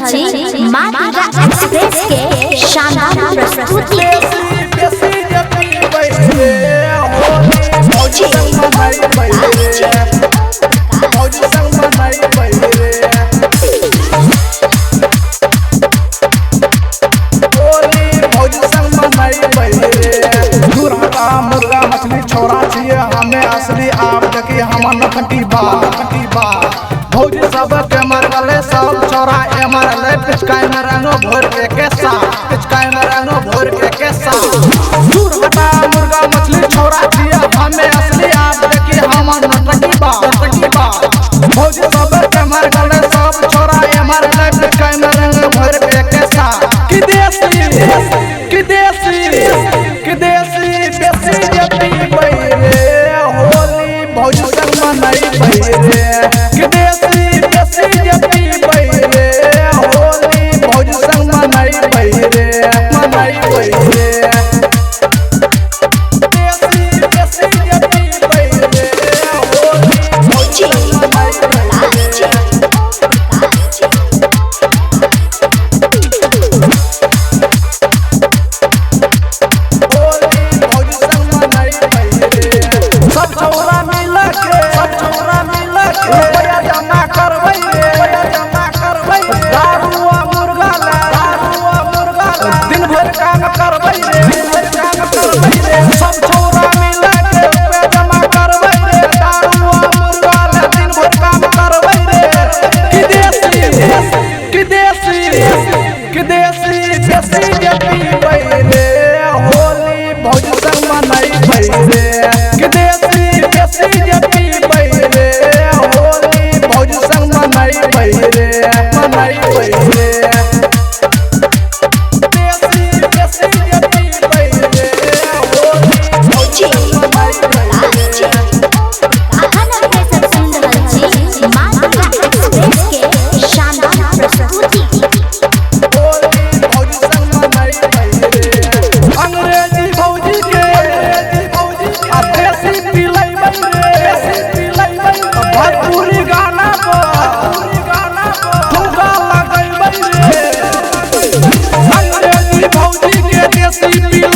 रहल छी माटिका एक्सप्रेस के शानदार प्रस्तुति। मुर्गा मछली छोड़ा छिए हमें असली आप देखिए हमर नखटी बा भौजी सब के मरले सब छोरा ए मरले पिचकाई में रंगो भोर के साथ पिचकाई में रंगो भोर के साथ दूर हटा मुर्गा मछली छोड़ा छिए हमें असली आप देखिए हमर नखटी बा भौजी सब के मरले सब छोरा ए मरले पिचकाई में रंगो भोर के साथ कि देसी बेसी जपी बैरे होली भौजी संग मनाई बैरे कि देसी बेसी जपी बैरे होली भौजी संग मनाई बैरे देसी बेसी जपी बैरे होली भौजी संग मनाई बैरे भौजी के देसी